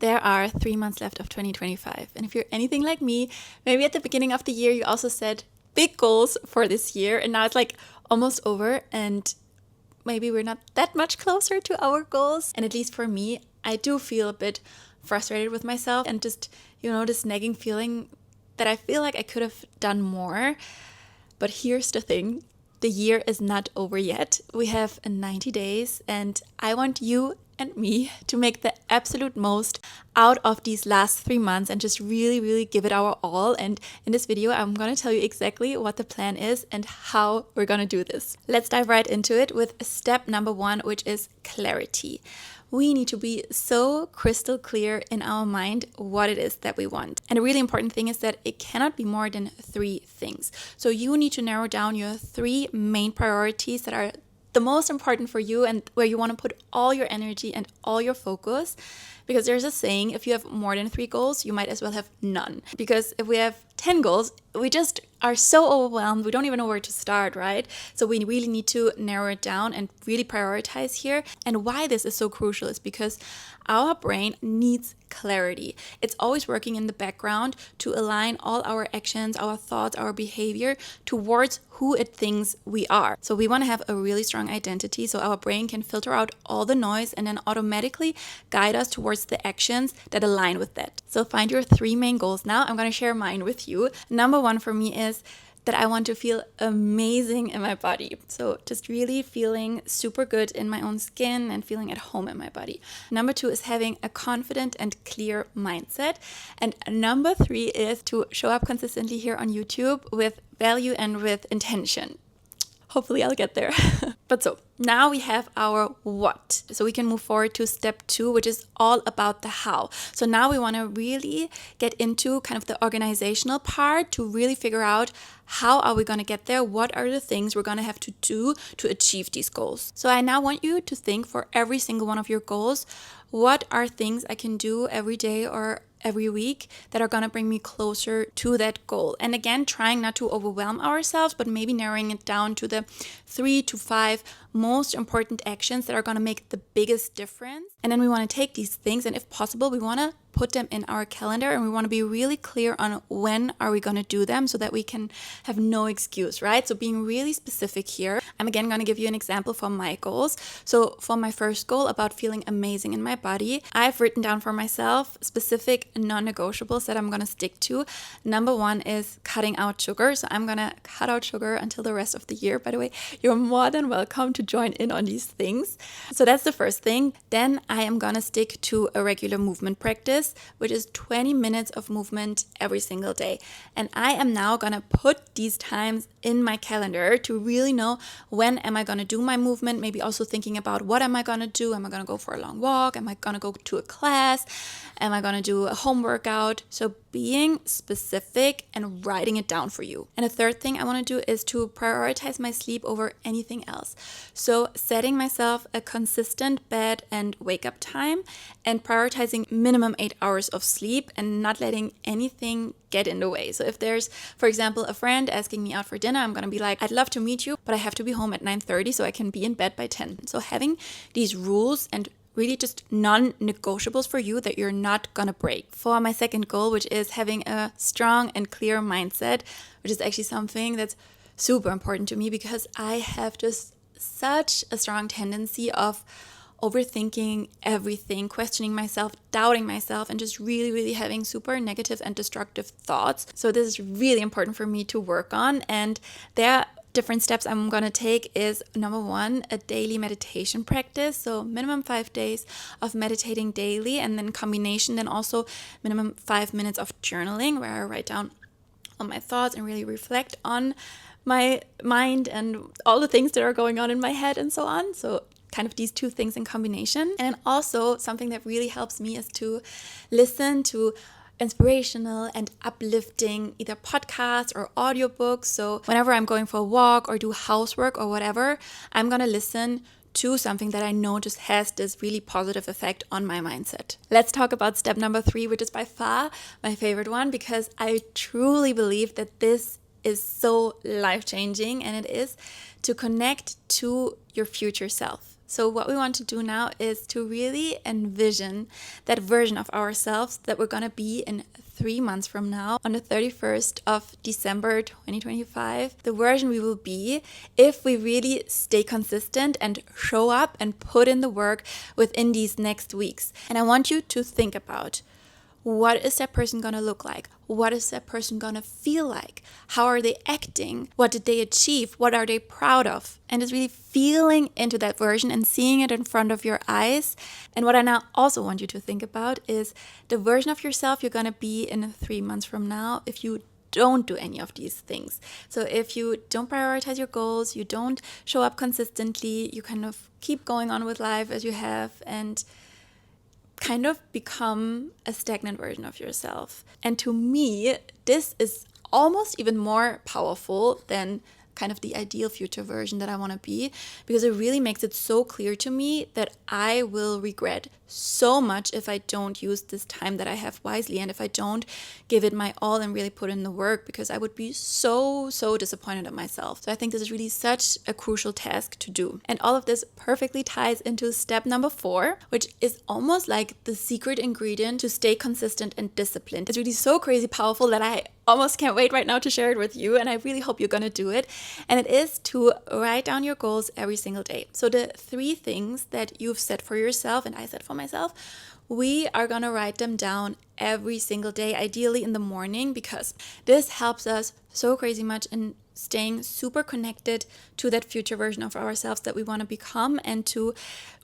There are 3 months left of 2025. And if you're anything like me, maybe at the beginning of the year, you also set big goals for this year. And now it's like almost over and maybe we're not that much closer to our goals. And at least for me, I do feel a bit frustrated with myself and just, this nagging feeling that I feel like I could have done more. But here's the thing. The year is not over yet. We have 90 days and I want you and me to make the absolute most out of these last 3 months and just really, really give it our all. And in this video, I'm going to tell you exactly what the plan is and how we're going to do this. Let's dive right into it with step number 1, which is clarity. We need to be so crystal clear in our mind what it is that we want. And a really important thing is that it cannot be more than 3 things. So you need to narrow down your 3 main priorities that are the most important for you and where you want to put all your energy and all your focus. Because there's a saying, if you have more than 3 goals, you might as well have none. Because if we have 10 goals, we just are so overwhelmed, we don't even know where to start, right? So we really need to narrow it down and really prioritize here. And why this is so crucial is because our brain needs clarity. It's always working in the background to align all our actions, our thoughts, our behavior towards who it thinks we are. So we want to have a really strong identity so our brain can filter out all the noise and then automatically guide us towards the actions that align with that. So find your 3 main goals. Now I'm going to share mine with you. Number 1 for me is that I want to feel amazing in my body. So just really feeling super good in my own skin and feeling at home in my body. Number 2 is having a confident and clear mindset. And number 3 is to show up consistently here on YouTube with value and with intention. Hopefully I'll get there. But so now we have our what. So we can move forward to step 2, which is all about the how. So now we want to really get into kind of the organizational part to really figure out how are we going to get there? What are the things we're going to have to do to achieve these goals? So I now want you to think for every single one of your goals, what are things I can do every day or every week that are going to bring me closer to that goal. And again, trying not to overwhelm ourselves, but maybe narrowing it down to the 3 to 5 most important actions that are going to make the biggest difference. And then we want to take these things and if possible, we want to put them in our calendar and we want to be really clear on when are we going to do them so that we can have no excuse, right? So being really specific here. I'm again going to give you an example for my goals. So for my first goal about feeling amazing in my body, I've written down for myself specific non-negotiables that I'm going to stick to. Number 1 is cutting out sugar. So I'm going to cut out sugar until the rest of the year. By the way, you're more than welcome to join in on these things. So that's the first thing. Then I am going to stick to a regular movement practice, which is 20 minutes of movement every single day. And I am now going to put these times in my calendar to really know when am I going to do my movement, maybe also thinking about what am I going to do? Am I going to go for a long walk? Am I going to go to a class? Am I going to do a home workout? So being specific and writing it down for you. And a third thing I want to do is to prioritize my sleep over anything else. So setting myself a consistent bed and wake up time and prioritizing minimum 8 hours of sleep and not letting anything get in the way. So if there's, for example, a friend asking me out for dinner, I'm going to be like, I'd love to meet you, but I have to be home at 9:30 so I can be in bed by 10. So having these rules and really just non-negotiables for you that you're not gonna break. For my second goal, which is having a strong and clear mindset, which is actually something that's super important to me because I have just such a strong tendency of overthinking everything, questioning myself, doubting myself, and just really, really having super negative and destructive thoughts. So this is really important for me to work on. And there different steps I'm going to take is number 1, a daily meditation practice. So minimum 5 days of meditating daily, and then combination, then also minimum 5 minutes of journaling where I write down all my thoughts and really reflect on my mind and all the things that are going on in my head and so on. So kind of these 2 things in combination. And also something that really helps me is to listen to inspirational and uplifting either podcasts or audiobooks. So whenever I'm going for a walk or do housework or whatever, I'm going to listen to something that I know just has this really positive effect on my mindset. Let's talk about step number 3, which is by far my favorite one because I truly believe that this is so life-changing, and it is to connect to your future self. So what we want to do now is to really envision that version of ourselves that we're going to be in 3 months from now, on the 31st of December 2025, the version we will be if we really stay consistent and show up and put in the work within these next weeks. And I want you to think about, what is that person going to look like? What is that person going to feel like? How are they acting? What did they achieve? What are they proud of? And it's really feeling into that version and seeing it in front of your eyes. And what I now also want you to think about is the version of yourself you're going to be in 3 months from now if you don't do any of these things. So if you don't prioritize your goals, you don't show up consistently, you kind of keep going on with life as you have and kind of become a stagnant version of yourself. And to me, this is almost even more powerful than kind of the ideal future version that I want to be, because it really makes it so clear to me that I will regret so much if I don't use this time that I have wisely and if I don't give it my all and really put in the work, because I would be so disappointed in myself. So I think this is really such a crucial task to do. And all of this perfectly ties into step number 4, which is almost like the secret ingredient to stay consistent and disciplined. It's really so crazy powerful that I almost can't wait right now to share it with you, and I really hope you're gonna do it. And it is to write down your goals every single day. So the 3 things that you've set for yourself and I set for myself, we are gonna write them down every single day, ideally in the morning, because this helps us so crazy much in staying super connected to that future version of ourselves that we want to become, and to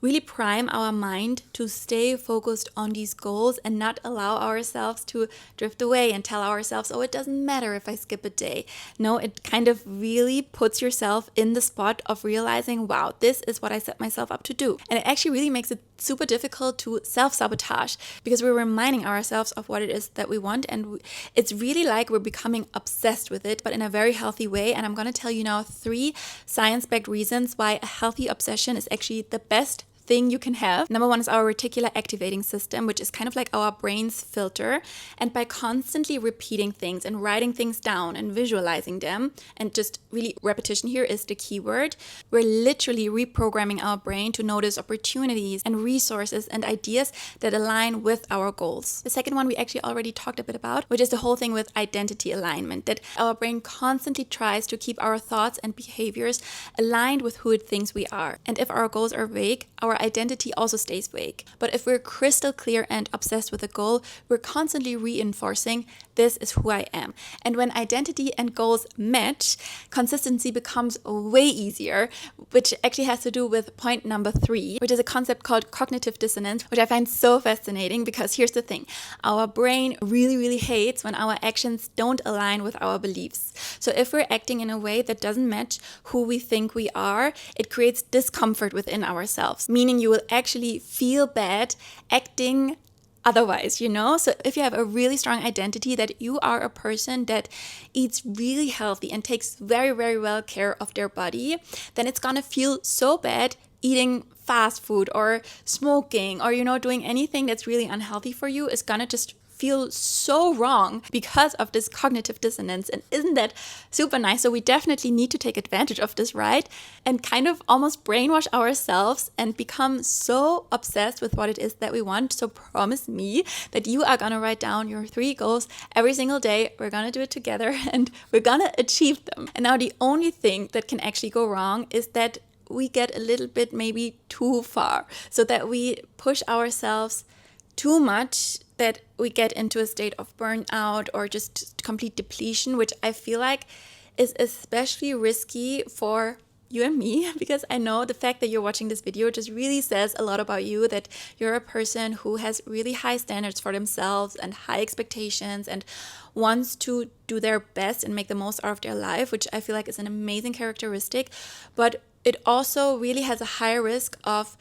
really prime our mind to stay focused on these goals and not allow ourselves to drift away and tell ourselves, oh, it doesn't matter if I skip a day. No, it kind of really puts yourself in the spot of realizing, wow, this is what I set myself up to do. And it actually really makes it super difficult to self-sabotage, because we're reminding ourselves of what it is that we want, and it's really like we're becoming obsessed with it, but in a very healthy way. And I'm going to tell you now 3 science-backed reasons why a healthy obsession is actually the best thing you can have. Number 1 is our reticular activating system, which is kind of like our brain's filter. And by constantly repeating things and writing things down and visualizing them, and just really repetition here is the key word, we're literally reprogramming our brain to notice opportunities and resources and ideas that align with our goals. The second one we actually already talked a bit about, which is the whole thing with identity alignment, that our brain constantly tries to keep our thoughts and behaviors aligned with who it thinks we are. And if our goals are vague, our identity also stays vague. But if we're crystal clear and obsessed with a goal, we're constantly reinforcing, this is who I am. And when identity and goals match, consistency becomes way easier, which actually has to do with point number 3, which is a concept called cognitive dissonance, which I find so fascinating, because here's the thing. Our brain really hates when our actions don't align with our beliefs. So if we're acting in a way that doesn't match who we think we are, it creates discomfort within ourselves, meaning you will actually feel bad acting otherwise, you know? So if you have a really strong identity that you are a person that eats really healthy and takes very well care of their body, then it's gonna feel so bad eating fast food or smoking or, you know, doing anything that's really unhealthy for you is gonna just feel so wrong because of this cognitive dissonance. And isn't that super nice? So we definitely need to take advantage of this, right? And kind of almost brainwash ourselves and become so obsessed with what it is that we want. So promise me that you are gonna write down your 3 goals every single day. We're gonna do it together and we're gonna achieve them. And now the only thing that can actually go wrong is that we get a little bit maybe too far, so that we push ourselves too much, that we get into a state of burnout or just complete depletion, which I feel like is especially risky for you and me, because I know the fact that you're watching this video just really says a lot about you, that you're a person who has really high standards for themselves and high expectations and wants to do their best and make the most out of their life, which I feel like is an amazing characteristic. But it also really has a high risk of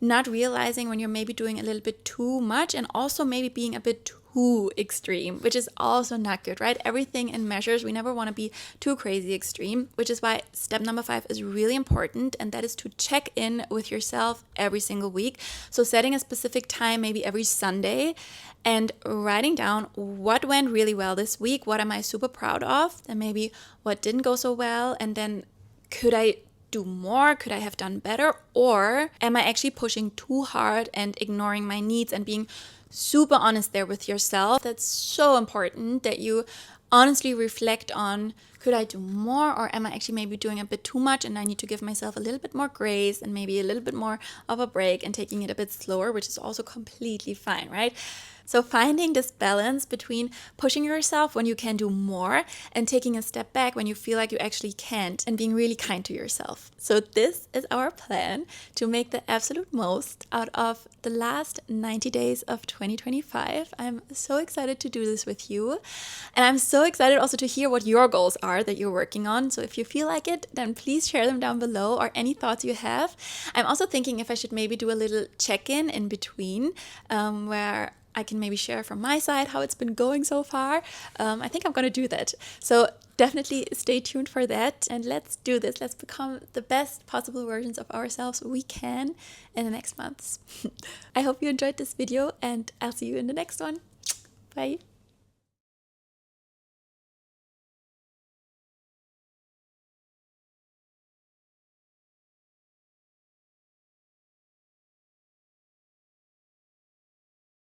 not realizing when you're maybe doing a little bit too much, and also maybe being a bit too extreme, which is also not good, right? Everything in measures. We never want to be too crazy extreme, which is why step number 5 is really important, and that is to check in with yourself every single week. So setting a specific time, maybe every Sunday, and writing down what went really well this week, what am I super proud of, and maybe what didn't go so well, and then could I do more? Could I have done better? Or am I actually pushing too hard and ignoring my needs and being super honest there with yourself? That's so important that you honestly reflect on, could I do more, or am I actually maybe doing a bit too much and I need to give myself a little bit more grace and maybe a little bit more of a break and taking it a bit slower, which is also completely fine, right? So finding this balance between pushing yourself when you can do more and taking a step back when you feel like you actually can't, and being really kind to yourself. So this is our plan to make the absolute most out of the last 90 days of 2025. I'm so excited to do this with you. And I'm so excited also to hear what your goals are that you're working on. So if you feel like it, then please share them down below, or any thoughts you have. I'm also thinking if I should maybe do a little check-in in between, where I can maybe share from my side how it's been going so far. I think I'm going to do that. So definitely stay tuned for that. And let's do this. Let's become the best possible versions of ourselves we can in the next months. I hope you enjoyed this video, and I'll see you in the next one. Bye.